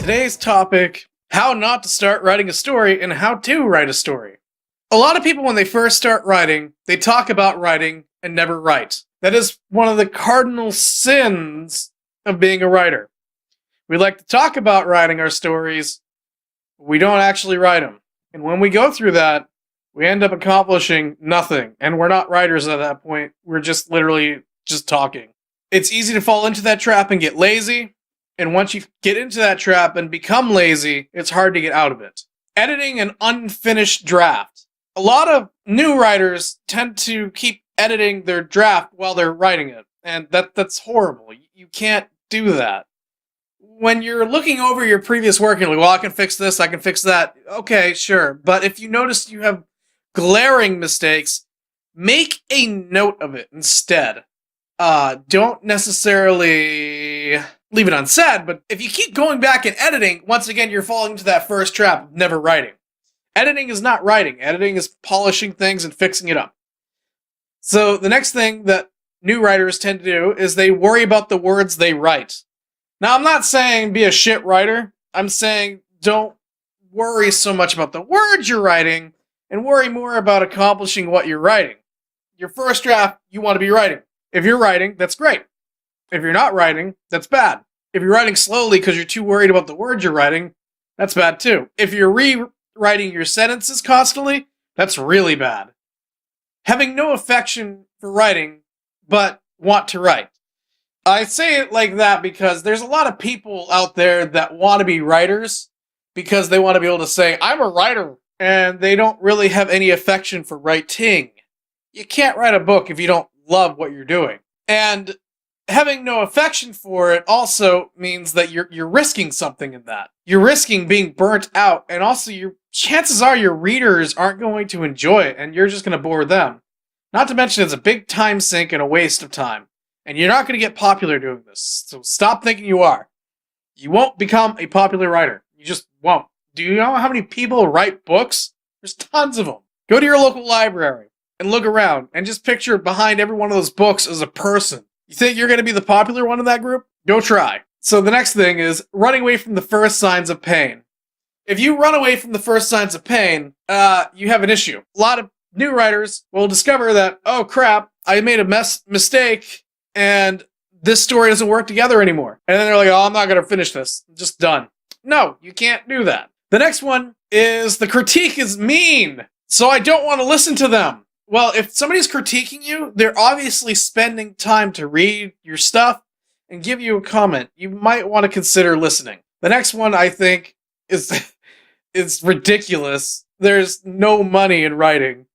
Today's topic, how not to start writing a story and how to write a story. A lot of people when they first start writing, they talk about writing and never write. That is one of the cardinal sins of being a writer. We like to talk about writing our stories, but we don't actually write them. And when we go through that, we end up accomplishing nothing. And we're not writers at that point. We're just literally just talking. It's easy to fall into that trap and get lazy. And once you get into that trap and become lazy, it's hard to get out of it. Editing an unfinished draft. A lot of new writers tend to keep editing their draft while they're writing it. And that's horrible. You can't do that. When you're looking over your previous work, you're like, well, I can fix this, I can fix that. Okay, sure. But if you notice you have glaring mistakes, make a note of it instead. Don't necessarily leave it unsaid, but if you keep going back and editing, once again, you're falling into that first trap of never writing. Editing is not writing. Editing is polishing things and fixing it up. So the next thing that new writers tend to do is they worry about the words they write. Now, I'm not saying be a shit writer. I'm saying don't worry so much about the words you're writing and worry more about accomplishing what you're writing. Your first draft, you want to be writing. If you're writing, that's great. If you're not writing, that's bad. If you're writing slowly because you're too worried about the words you're writing, that's bad too. If you're rewriting your sentences constantly, that's really bad. Having no affection for writing, but want to write. I say it like that because there's a lot of people out there that want to be writers because they want to be able to say, I'm a writer, and they don't really have any affection for writing. You can't write a book if you don't love what you're doing. And having no affection for it also means that you're risking something in that. You're risking being burnt out, and also your chances are your readers aren't going to enjoy it, and you're just going to bore them. Not to mention it's a big time sink and a waste of time. And you're not going to get popular doing this. So stop thinking you are. You won't become a popular writer. You just won't. Do you know how many people write books? There's tons of them. Go to your local library and look around and just picture behind every one of those books as a person. You think you're going to be the popular one in that group? Go try. So the next thing is running away from the first signs of pain. If you run away from the first signs of pain, you have an issue. A lot of new writers will discover that, oh crap, I made a mistake and this story doesn't work together anymore. And then they're like, oh, I'm not going to finish this. I'm just done. No, you can't do that. The next one is the critique is mean, so I don't want to listen to them. Well, if somebody's critiquing you, they're obviously spending time to read your stuff and give you a comment. You might want to consider listening. The next one, I think, is ridiculous. There's no money in writing.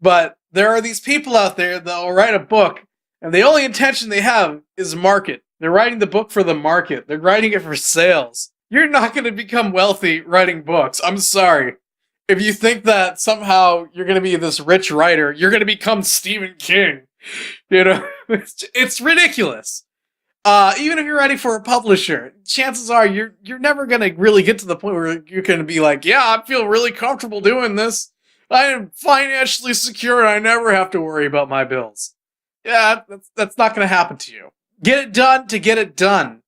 But there are these people out there that will write a book, and the only intention they have is market. They're writing the book for the market. They're writing it for sales. You're not going to become wealthy writing books. I'm sorry. If you think that somehow you're going to be this rich writer, you're going to become Stephen King. You know, it's ridiculous. Even if you're writing for a publisher, chances are you're never going to really get to the point where you're going to be like, yeah, I feel really comfortable doing this. I am financially secure and I never have to worry about my bills. Yeah, that's not going to happen to you. Get it done to get it done.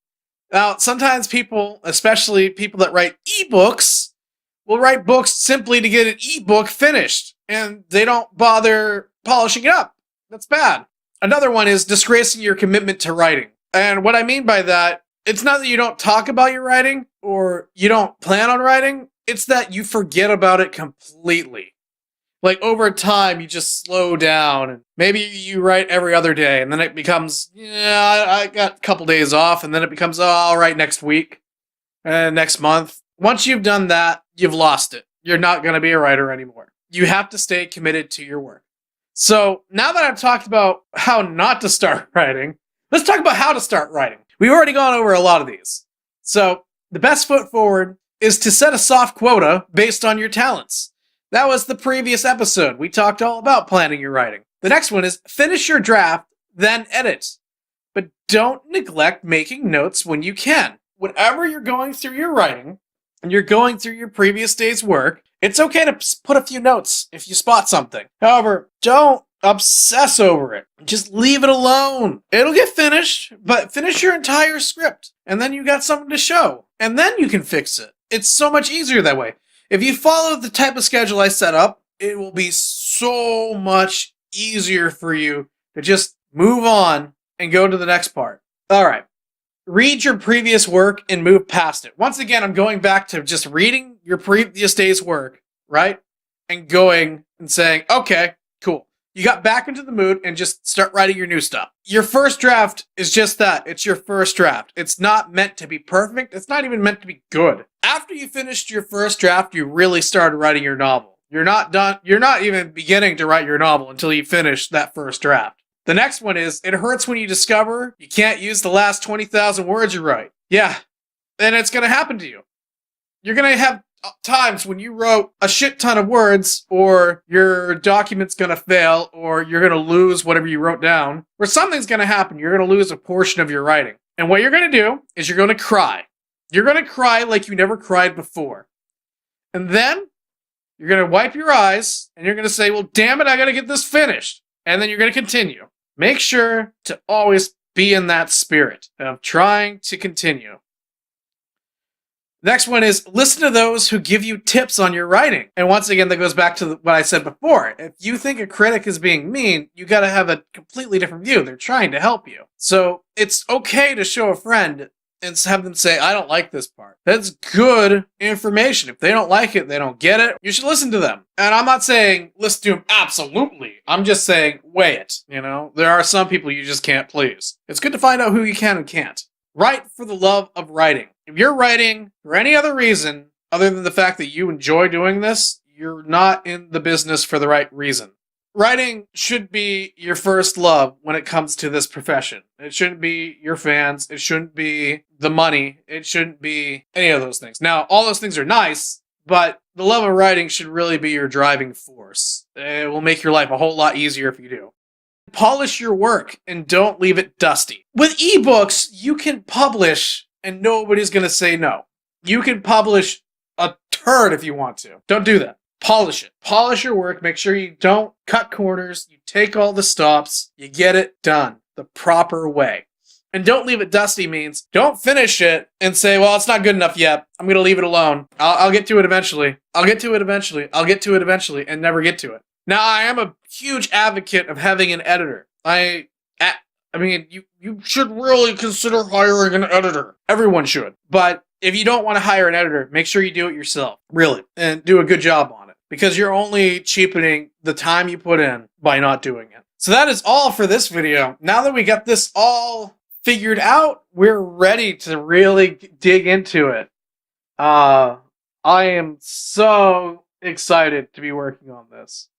Now, sometimes people, especially people that write ebooks, will write books simply to get an ebook finished, and they don't bother polishing it up. That's bad. Another one is disgracing your commitment to writing. And what I mean by that, it's not that you don't talk about your writing, or you don't plan on writing, it's that you forget about it completely. Like, over time, you just slow down, and maybe you write every other day, and then it becomes, yeah, I got a couple days off, and then it becomes, oh, I'll write next week, and next month. Once you've done that, you've lost it. You're not going to be a writer anymore. You have to stay committed to your work. So, now that I've talked about how not to start writing, let's talk about how to start writing. We've already gone over a lot of these. So, the best foot forward is to set a soft quota based on your talents. That was the previous episode. We talked all about planning your writing. The next one is finish your draft, then edit. But don't neglect making notes when you can. Whenever you're going through your writing, and you're going through your previous day's work, it's okay to put a few notes if you spot something. However, don't obsess over it. Just leave it alone. It'll get finished, but finish your entire script. And then you got something to show. And then you can fix it. It's so much easier that way. If you follow the type of schedule I set up, it will be so much easier for you to just move on and go to the next part. All right. Read your previous work and move past it. Once again, I'm going back to just reading your previous day's work, right? And going and saying, okay, cool. You got back into the mood and just start writing your new stuff. Your first draft is just that. It's your first draft. It's not meant to be perfect. It's not even meant to be good. After you finished your first draft, you really started writing your novel. You're not done. You're not even beginning to write your novel until you finish that first draft. The next one is, it hurts when you discover you can't use the last 20,000 words you write. Yeah, and it's going to happen to you. You're going to have times when you wrote a shit ton of words, or your document's going to fail, or you're going to lose whatever you wrote down, or something's going to happen. You're going to lose a portion of your writing. And what you're going to do is you're going to cry. You're going to cry like you never cried before. And then you're going to wipe your eyes, and you're going to say, well, damn it, I got to get this finished. And then you're going to continue. Make sure to always be in that spirit of trying to continue. Next one is, listen to those who give you tips on your writing. And once again, that goes back to what I said before. If you think a critic is being mean, you got to have a completely different view. They're trying to help you. So it's okay to show a friend and have them say, I don't like this part. That's good information. If they don't like it, they don't get it, you should listen to them. And I'm not saying listen to them absolutely. I'm just saying weigh it. You know, there are some people you just can't please. It's good to find out who you can and can't. Write for the love of writing. If you're writing for any other reason other than the fact that you enjoy doing this, you're not in the business for the right reason. Writing should be your first love when it comes to this profession. It shouldn't be your fans. It shouldn't be the money. It shouldn't be any of those things. Now, all those things are nice, but the love of writing should really be your driving force. It will make your life a whole lot easier if you do. Polish your work and don't leave it dusty. With ebooks, you can publish and nobody's going to say no. You can publish a turd if you want to. Don't do that. Polish it. Polish your work. Make sure you don't cut corners. You take all the stops. You get it done the proper way. And don't leave it dusty means don't finish it and say, well, it's not good enough yet. I'm going to leave it alone. I'll get to it eventually. I'll get to it eventually. I'll get to it eventually, and never get to it. Now, I am a huge advocate of having an editor. I mean, you should really consider hiring an editor. Everyone should. But if you don't want to hire an editor, make sure you do it yourself. Really. And do a good job on it. Because you're only cheapening the time you put in by not doing it. So that is all for this video. Now that we got this all figured out, we're ready to really dig into it. I am so excited to be working on this.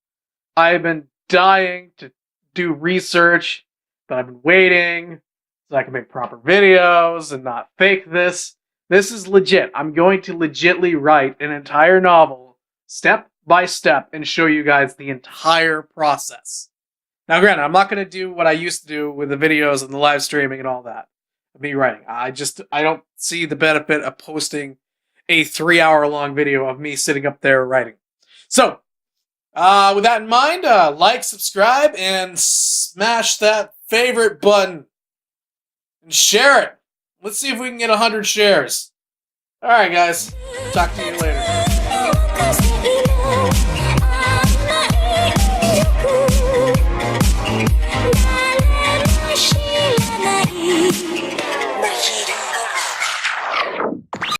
I've been dying to do research, but I've been waiting so I can make proper videos and not fake this. This is legit. I'm going to legitly write an entire novel step by step and show you guys the entire process. Now, granted, I'm not going to do what I used to do with the videos and the live streaming and all that of me writing. I don't see the benefit of posting a 3-hour-long video of me sitting up there writing. So, with that in mind, like, subscribe, and smash that favorite button. And share it. Let's see if we can get 100 shares. Alright, guys. Talk to you later.